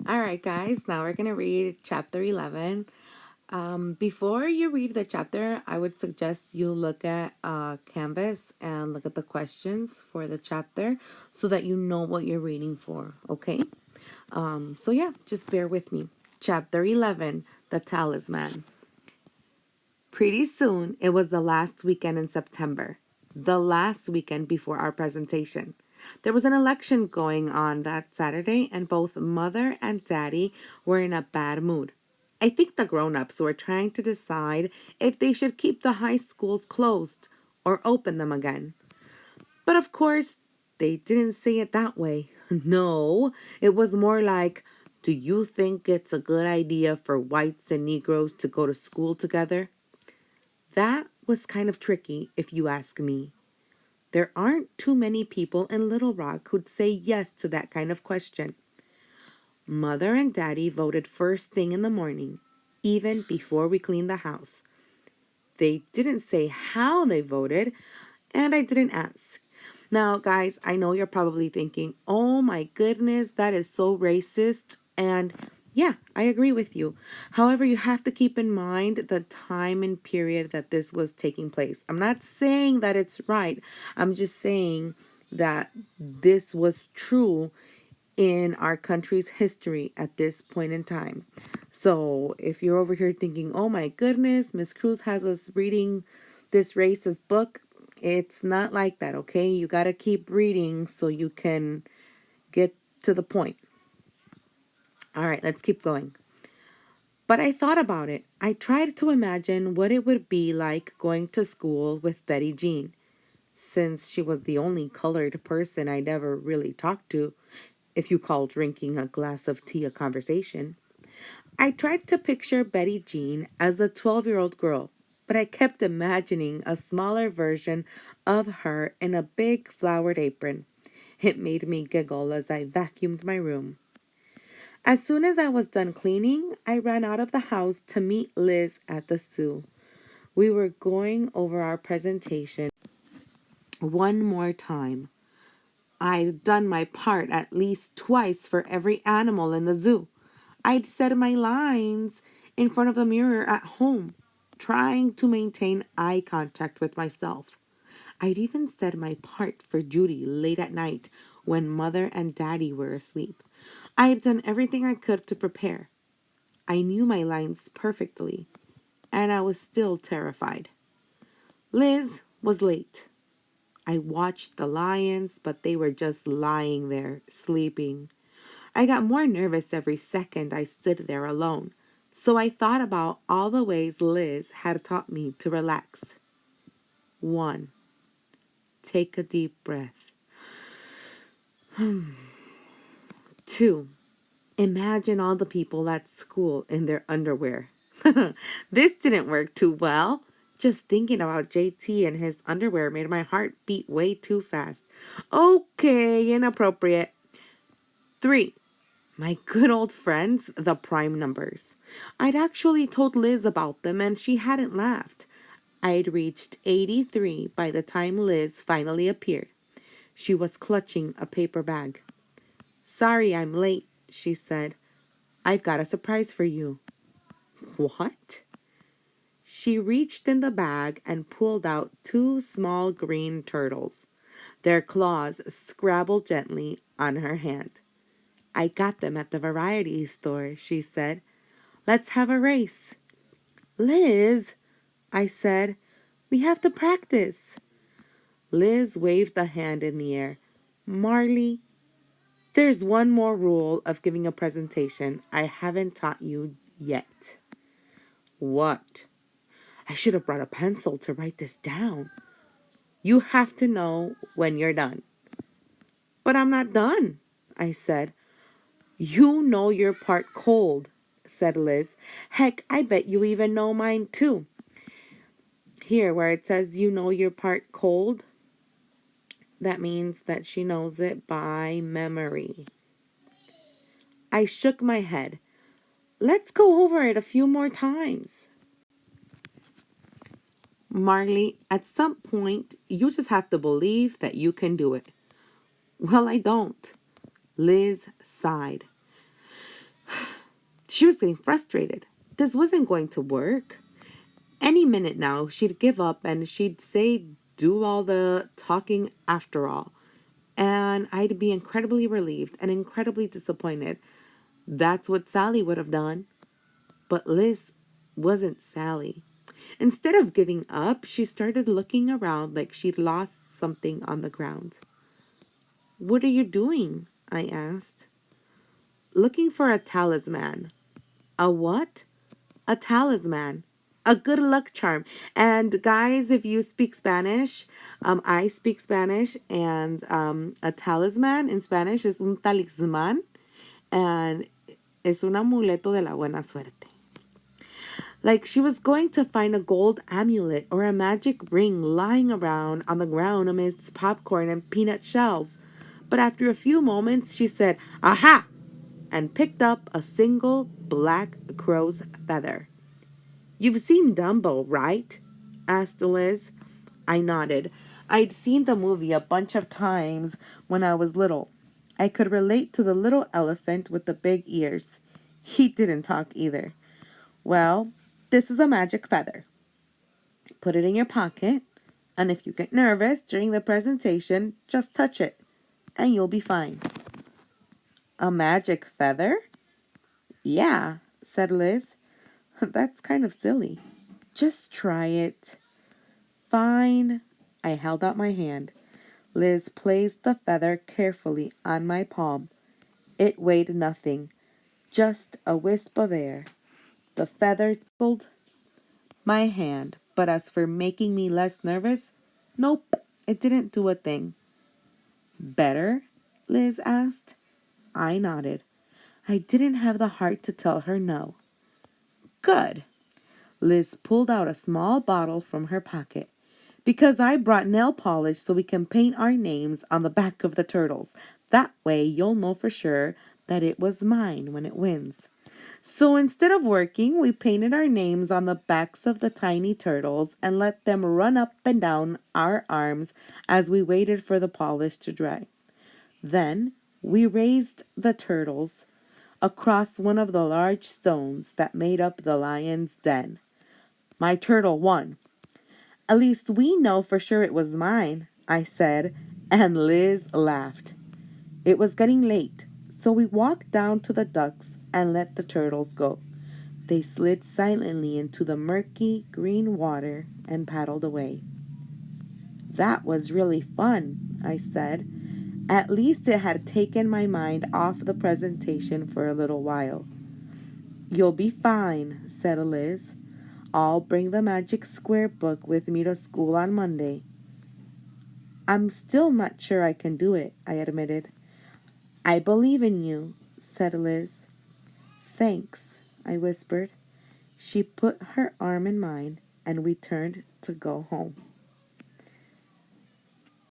All right, guys, now we're going to read chapter 11. Before you read the chapter, I would suggest you look at Canvas and look at the questions for the chapter so that you know what you're reading for, okay? So, yeah, just bear with me. Chapter 11, The Talisman. Pretty soon, it was the last weekend in September, the last weekend before our presentation. There was an election going on that Saturday, and both Mother and Daddy were in a bad mood. I think the grown-ups were trying to decide if they should keep the high schools closed or open them again. But of course, they didn't say it that way. No, it was more like, do you think it's a good idea for whites and Negroes to go to school together? That was kind of tricky, if you ask me. There aren't too many people in Little Rock who'd say yes to that kind of question. Mother and Daddy voted first thing in the morning, even before we cleaned the house. They didn't say how they voted, and I didn't ask. Now, guys, I know you're probably thinking, oh my goodness, that is so racist. And yeah, I agree with you. However, you have to keep in mind the time and period that this was taking place. I'm not saying that it's right. I'm just saying that this was true in our country's history at this point in time. So if you're over here thinking, oh my goodness, Miss Cruz has us reading this racist book, it's not like that, okay? You got to keep reading so you can get to the point. All right, let's keep going. But I thought about it. I tried to imagine what it would be like going to school with Betty Jean, since she was the only colored person I'd ever really talked to, if you call drinking a glass of tea a conversation. I tried to picture Betty Jean as a 12-year-old girl, but I kept imagining a smaller version of her in a big flowered apron. It made me giggle as I vacuumed my room. As soon as I was done cleaning, I ran out of the house to meet Liz at the zoo. We were going over our presentation one more time. I'd done my part at least twice for every animal in the zoo. I'd said my lines in front of the mirror at home, trying to maintain eye contact with myself. I'd even said my part for Judy late at night when Mother and Daddy were asleep. I had done everything I could to prepare. I knew my lines perfectly, and I was still terrified. Liz was late. I watched the lions, but they were just lying there, sleeping. I got more nervous every second I stood there alone, so I thought about all the ways Liz had taught me to relax. 1. Take a deep breath. 2. Imagine all the people at school in their underwear. This didn't work too well. Just thinking about JT and his underwear made my heart beat way too fast. Okay, inappropriate. 3. My good old friends, the prime numbers. I'd actually told Liz about them and she hadn't laughed. I'd reached 83 by the time Liz finally appeared. She was clutching a paper bag. Sorry I'm late, she said. I've got a surprise for you. What? She reached in the bag and pulled out 2 small green turtles. Their claws scrabbled gently on her hand. I got them at the variety store, she said. Let's have a race. Liz, I said, we have to practice. Liz waved a hand in the air. Marley, there's one more rule of giving a presentation I haven't taught you yet. What? I should have brought a pencil to write this down. You have to know when you're done. But I'm not done, I said. You know your part cold, said Liz. Heck, I bet you even know mine too. Here, where it says you know your part cold, that means that she knows it by memory. I shook my head. Let's go over it a few more times. Marley, at some point, you just have to believe that you can do it. Well, I don't. Liz sighed. She was getting frustrated. This wasn't going to work. Any minute now, she'd give up and she'd say, do all the talking after all. And I'd be incredibly relieved and incredibly disappointed. That's what Sally would have done. But Liz wasn't Sally. Instead of giving up, she started looking around like she'd lost something on the ground. What are you doing? I asked. Looking for a talisman. A what? A talisman. A good luck charm. And guys, if you speak Spanish, I speak Spanish, and a talisman in Spanish is un talismán, and es un amuleto de la buena suerte. Like she was going to find a gold amulet or a magic ring lying around on the ground amidst popcorn and peanut shells. But after a few moments, she said, "Aha!" and picked up a single black crow's feather. "You've seen Dumbo, right?" asked Liz. I nodded. I'd seen the movie a bunch of times when I was little. I could relate to the little elephant with the big ears. He didn't talk either. "Well, this is a magic feather. Put it in your pocket, and if you get nervous during the presentation, just touch it, and you'll be fine." "A magic feather?" "Yeah," said Liz. "That's kind of silly." "Just try it." "Fine." I held out my hand. Liz placed the feather carefully on my palm. It weighed nothing, just a wisp of air. The feather tickled my hand, but as for making me less nervous, nope, it didn't do a thing. "Better?" Liz asked. I nodded. I didn't have the heart to tell her no. "Good." Liz pulled out a small bottle from her pocket. "Because I brought nail polish so we can paint our names on the back of the turtles. That way you'll know for sure that it was mine when it wins." So instead of working, we painted our names on the backs of the tiny turtles and let them run up and down our arms as we waited for the polish to dry. Then we raised the turtles across one of the large stones that made up the lion's den. My turtle won. "At least we know for sure it was mine," I said, and Liz laughed. It was getting late, so we walked down to the ducks and let the turtles go. They slid silently into the murky green water and paddled away. "That was really fun," I said. At least it had taken my mind off the presentation for a little while. "You'll be fine," said Liz. "I'll bring the magic square book with me to school on Monday." "I'm still not sure I can do it," I admitted. "I believe in you," said Liz. "Thanks," I whispered. She put her arm in mine, and we turned to go home.